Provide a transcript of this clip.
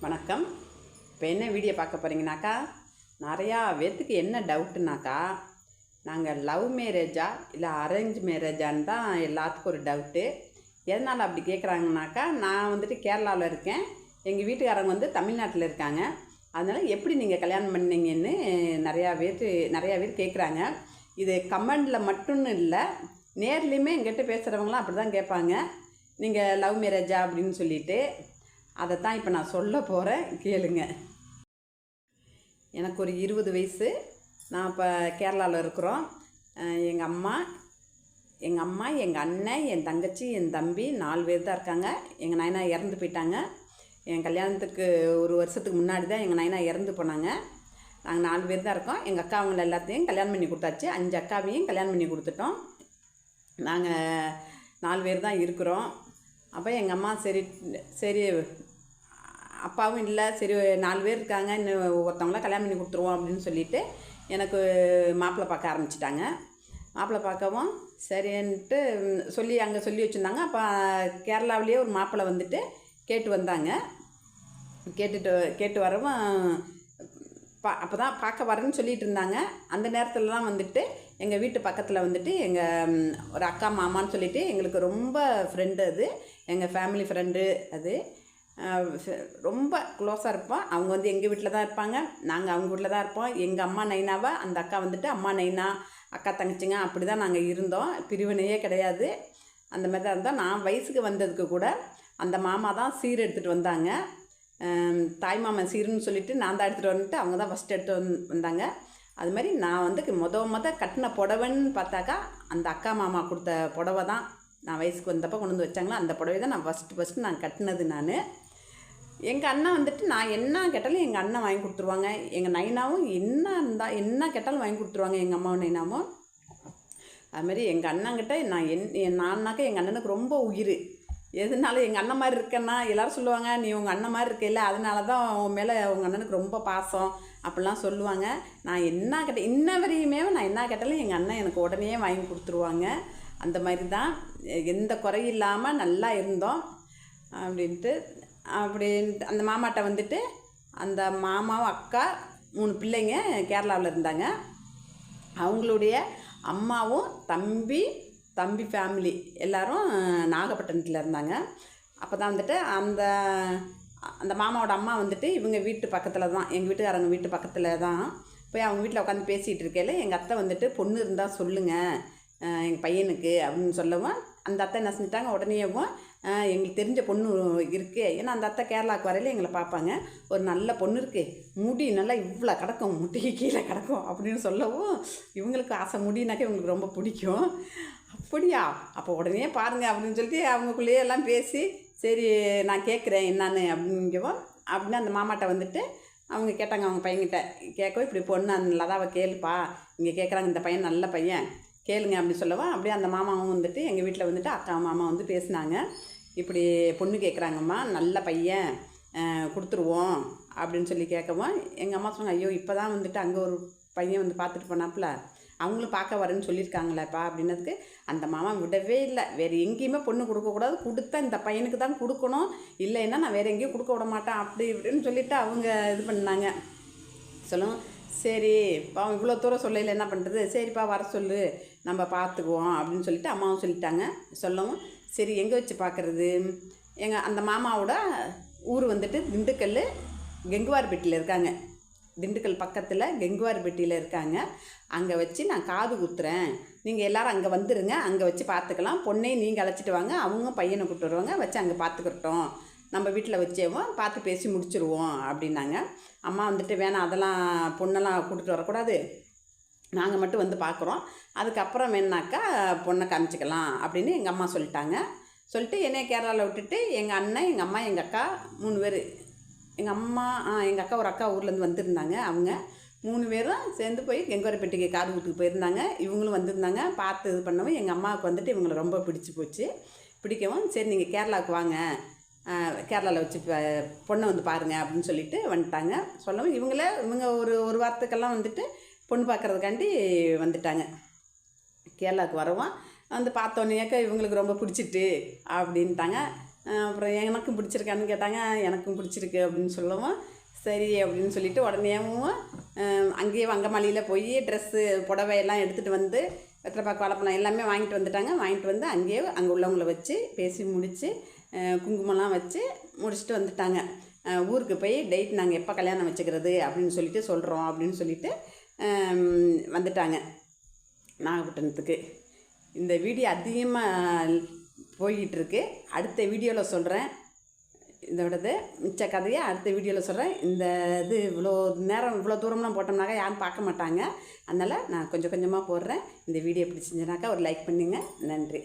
வணக்கம். இப்போ என்ன வீடியோ பார்க்க போகிறீங்கனாக்கா, நிறையா பேர்த்துக்கு என்ன டவுட்டுனாக்கா, நாங்கள் லவ் மேரேஜா இல்லை அரேஞ்ச் மேரேஜான்னு தான் எல்லாத்துக்கும் ஒரு டவுட்டு. எதனால் அப்படி கேட்குறாங்கனாக்கா, நான் வந்துட்டு கேரளாவில் இருக்கேன், எங்கள் வீட்டுக்காரங்க வந்து தமிழ்நாட்டில் இருக்காங்க. அதனால் எப்படி நீங்கள் கல்யாணம் பண்ணீங்கன்னு நிறையா பேர் கேட்குறாங்க. இது கமெண்டில் மட்டும்னு இல்லை, நேர்லேயுமே எங்கிட்ட பேசுகிறவங்களாம் அப்படி தான் கேட்பாங்க, நீங்கள் லவ் மேரேஜா அப்படின்னு சொல்லிட்டு. அதைத்தான் இப்போ நான் சொல்ல போகிறேன், கேளுங்க. எனக்கு ஒரு 20 வயசு. நான் இப்போ கேரளாவில் இருக்கிறோம். எங்கள் அம்மா, எங்கள் அண்ணன், என் தங்கச்சி, என் தம்பி 4 பேர் தான் இருக்காங்க. எங்கள் நைனா இறந்து போயிட்டாங்க. என் கல்யாணத்துக்கு ஒரு வருஷத்துக்கு முன்னாடி தான் எங்கள் நைனா இறந்து போனாங்க. நாங்கள் 4 பேர் தான் இருக்கோம். எங்கள் அக்கா அவங்கள எல்லாத்தையும் கல்யாணம் பண்ணி கொடுத்தாச்சு. 5 அக்காவையும் கல்யாணம் பண்ணி கொடுத்துட்டோம். நாங்கள் 4 பேர் தான் இருக்கிறோம். அப்போ எங்கள் அம்மா சரி அப்பாவும் இல்லை, சரி 4 பேர் இருக்காங்க, இன்னும் ஒருத்தவங்களாம் கல்யாணம் பண்ணி கொடுத்துருவோம் அப்படின்னு சொல்லிவிட்டு எனக்கு மாப்பிள்ளை பார்க்க ஆரம்பிச்சிட்டாங்க. மாப்பிள்ளை பார்க்கவும் சரின்ட்டு அங்கே சொல்லி வச்சுருந்தாங்க. அப்போ கேரளாவிலேயே ஒரு மாப்பிள்ளை வந்துட்டு கேட்டு வந்தாங்க. கேட்டு வரவும் அப்போ தான் பார்க்க வரேன்னு சொல்லிகிட்டு இருந்தாங்க. அந்த நேரத்தில் தான் வந்துட்டு எங்கள் வீட்டு பக்கத்தில் வந்துட்டு எங்கள் ஒரு அக்கா மாமான்னு சொல்லிவிட்டு எங்களுக்கு ரொம்ப ஃப்ரெண்டு, அது எங்கள் ஃபேமிலி ஃப்ரெண்டு. அது ரொம்ப க்ளோஸாக இருப்போம். அவங்க வந்து எங்கள் வீட்டில் தான் இருப்பாங்க, நாங்கள் அவங்க வீட்டில் தான் இருப்போம். எங்கள் அம்மா நைனாவை அந்த அக்கா வந்துட்டு அம்மா நைனா, அக்கா தங்கச்சிங்க அப்படி தான் நாங்கள் இருந்தோம். பிரிவினையே கிடையாது. அந்த மாதிரி தான் இருந்தோம். நான் வயசுக்கு வந்ததுக்கு கூட அந்த மாமா தான் சீர் எடுத்துகிட்டு வந்தாங்க. தாய் மாமன் சீருன்னு சொல்லிவிட்டு நான் தான் எடுத்துகிட்டு வந்துட்டு அவங்க தான் ஃபஸ்ட்டு எடுத்து வந்தாங்க. அது மாதிரி நான் வந்து கட்டின புடவைன்னு பார்த்தாக்கா அந்த அக்கா மாமா கொடுத்த புடவை தான். நான் வயசுக்கு வந்தப்போ கொண்டு வந்து வச்சாங்களா, அந்த புடவை தான் நான் ஃபஸ்ட்டு நான் கட்டினது. எங்கள் அண்ணன் வந்துட்டு நான் என்ன கேட்டாலும் எங்கள் அண்ணன் வாங்கி கொடுத்துருவாங்க. எங்கள் நைனாவும் என்ன கேட்டாலும் வாங்கி கொடுத்துருவாங்க, எங்கள் அம்மாவும் நைனாவும். அதுமாதிரி எங்கள் அண்ணங்கிட்ட நான்னாக்கா எங்கள் அண்ணனுக்கு ரொம்ப உயிர். எதுனாலும் எங்கள் அண்ணன் மாதிரி இருக்கேன்னா எல்லோரும் சொல்லுவாங்க, நீ உங்கள் அண்ணன் மாதிரி இருக்கையில அதனால தான் உன் மேலே உங்கள் அண்ணனுக்கு ரொம்ப பாசம் அப்படிலாம் சொல்லுவாங்க. நான் என்ன கேட்டேன், இன்ன வரையுமே நான் என்ன கேட்டாலும் எங்கள் அண்ணன் எனக்கு உடனே வாங்கி கொடுத்துருவாங்க. அந்த மாதிரி தான் எந்த குறையும் இல்லாமல் நல்லா இருந்தோம் அப்படின்ட்டு. அந்த மாமாட்ட வந்துட்டு அந்த மாமாவும் அக்கா 3 பிள்ளைங்க கேரளாவில் இருந்தாங்க. அவங்களுடைய அம்மாவும் தம்பி ஃபேமிலி எல்லோரும் நாகப்பட்டினத்தில் இருந்தாங்க. அப்போ தான் வந்துட்டு அந்த மாமாவோட அம்மா வந்துட்டு இவங்க வீட்டு பக்கத்தில் தான், எங்கள் வீட்டுக்காரங்க வீட்டு பக்கத்தில் தான் போய் அவங்க வீட்டில் உட்காந்து பேசிகிட்டு இருக்கையில் எங்கள் அத்தை வந்துட்டு பொண்ணு இருந்தால் சொல்லுங்கள் எங்கள் பையனுக்கு அப்படின்னு சொல்லவும் அந்த அத்தை என்ன செஞ்சிட்டாங்க, உடனேவும் எங்களுக்கு தெரிஞ்ச பொண்ணு இருக்குது. ஏன்னா அந்த அத்தை கேரளாவுக்கு வரையில் எங்களை பார்ப்பாங்க. ஒரு நல்ல பொண்ணு இருக்குது, முடி நல்லா இவ்வளோ கிடக்கும், முட்டிக்கு கீழே கிடக்கும் அப்படின்னு சொல்லவும் இவங்களுக்கு ஆசை, முடினாக்கா இவங்களுக்கு ரொம்ப பிடிக்கும். அப்படியா, அப்போ உடனே பாருங்கள் அப்படின்னு சொல்லிட்டு அவங்களுக்குள்ளேயே எல்லாம் பேசி சரி நான் கேட்குறேன் என்னான்னு அப்படிங்கவும் அப்படின்னு அந்த மாமாட்ட வந்துட்டு அவங்க கேட்டாங்க. அவங்க பையன்கிட்ட கேட்கவும் இப்படி பொண்ணு அந்த லதாவை கேளுப்பா, இங்கே கேட்குறாங்க, இந்த பையன் நல்ல பையன் கேளுங்க அப்படின்னு சொல்லவா. அப்படியே அந்த மாமாவும் வந்துட்டு எங்கள் வீட்டில் வந்துட்டு அக்கா மாமா வந்து பேசினாங்க. இப்படி பொண்ணு கேட்குறாங்கம்மா, நல்ல பையன் கொடுத்துருவோம் அப்படின்னு சொல்லி கேட்கவும் எங்கள் அம்மா சொன்னாங்க, ஐயோ இப்போ தான் வந்துட்டு அங்கே ஒரு பையன் வந்து பார்த்துட்டு போனாப்புல, அவங்களும் பார்க்க வரேன்னு சொல்லியிருக்காங்களேப்பா அப்படின்னதுக்கு அந்த மாமா விடவே இல்லை. வேறு எங்கேயுமே பொண்ணு கொடுக்கக்கூடாது, கொடுத்தா இந்த பையனுக்கு தான் கொடுக்கணும், இல்லைன்னா நான் வேறு எங்கேயும் கொடுக்க விட மாட்டேன் அப்படி இப்படின்னு சொல்லிவிட்டு அவங்க இது பண்ணாங்க. சொல்லுவோம் சரி பாவம் இவ்வளோ தூரம் சொல்லல என்ன பண்ணுறது, சரிப்பா வர சொல்லு நம்ம பார்த்துக்குவோம் அப்படின்னு சொல்லிட்டு அம்மாவும் சொல்லிட்டாங்க. சொல்லவும் சரி எங்கே வச்சு பார்க்குறது, அந்த மாமாவோட ஊர் வந்துட்டு திண்டுக்கல் கெங்குவார்பேட்டியில் இருக்காங்க. திண்டுக்கல் பக்கத்தில் கெங்குவார்பேட்டியில் இருக்காங்க. அங்கே வச்சு நான் காது குத்துறேன், நீங்கள் எல்லோரும் அங்கே வந்துடுங்க, அங்கே வச்சு பார்த்துக்கலாம், பொண்ணையும் நீங்கள் அழைச்சிட்டு வாங்க, அவங்க பையனை கூப்பிட்டு வருவாங்க, வச்சு அங்கே பார்த்துக்கிட்டோம், நம்ம வீட்டில் வச்சேவும் பார்த்து பேசி முடிச்சுருவோம் அப்படின்னாங்க. அம்மா வந்துட்டு வேணாம், அதெல்லாம் பொண்ணெல்லாம் கூட்டிகிட்டு வரக்கூடாது, நாங்கள் மட்டும் வந்து பார்க்குறோம், அதுக்கப்புறம் வேணாக்கா பொண்ணை காமிச்சிக்கலாம் அப்படின்னு எங்கள் அம்மா சொல்லிட்டு என்னை கேரளாவில் விட்டுட்டு எங்கள் அண்ணன், எங்கள் அம்மா, எங்கள் அக்கா 3 பேர், எங்கள் அம்மா எங்கள் அக்கா ஒரு அக்கா ஊர்லேருந்து வந்திருந்தாங்க. அவங்க 3 பேரும் சேர்ந்து போய் கெங்குவார்பேட்டைக்கு காது குத்துக்கு போயிருந்தாங்க. இவங்களும் வந்திருந்தாங்க. பார்த்து இது பண்ணவும் எங்கள் அம்மாவுக்கு வந்துட்டு இவங்களை ரொம்ப பிடிச்சி போச்சு. பிடிக்கவும் சரி நீங்கள் கேரளாவுக்கு வாங்க, கேரளாவில் வச்சு பொண்ணை வந்து பாருங்கள் அப்படின்னு சொல்லிட்டு வந்துட்டாங்க. சொல்லவும் இவங்க ஒரு வாரத்துக்கெல்லாம் வந்துட்டு பொண்ணு பார்க்குறதுக்காண்டி வந்துட்டாங்க. கேரளாவுக்கு வரவும் வந்து பார்த்தோன்னேக்க இவங்களுக்கு ரொம்ப பிடிச்சிட்டு அப்படின்ட்டாங்க. அப்புறம் எனக்கும் பிடிச்சிருக்கான்னு கேட்டாங்க. எனக்கும் பிடிச்சிருக்கு அப்படின்னு சொல்லவும் சரி அப்படின்னு சொல்லிவிட்டு உடனேவும் அங்கேயே வங்கமல்லியில் போய் ட்ரெஸ்ஸு புடவையெல்லாம் எடுத்துகிட்டு வந்து வெத்தலைப்பாக்கு வாழைப்பழம் எல்லாமே வாங்கிட்டு வந்துட்டாங்க. வாங்கிட்டு வந்து அங்கேயே அங்கே உள்ளவங்கள வச்சு பேசி முடித்து குங்குமம்லாம் வச்சு முடிச்சுட்டு வந்துட்டாங்க. ஊருக்கு போய் டேட் நாங்கள் எப்போ கல்யாணம் வச்சுக்கிறது அப்படின்னு சொல்லிட்டு சொல்கிறோம் அப்படின்னு சொல்லிட்டு வந்துட்டாங்க நாகப்பட்டினத்துக்கு. இந்த வீடியோ அதிகமாக போய்கிட்டுருக்கு. அடுத்த வீடியோவில் சொல்கிறேன். இதோடது மிச்ச கதையை அடுத்த வீடியோவில் சொல்கிறேன். இந்த இது இவ்வளோ நேரம் இவ்வளோ தூரம்லாம் போட்டோம்னாக்கா யாரும் பார்க்க மாட்டாங்க. அதனால் நான் கொஞ்சம் கொஞ்சமாக போடுறேன். இந்த வீடியோ பிடிச்சிருந்துச்சுனாக்கா ஒரு லைக் பண்ணுங்கள். நன்றி.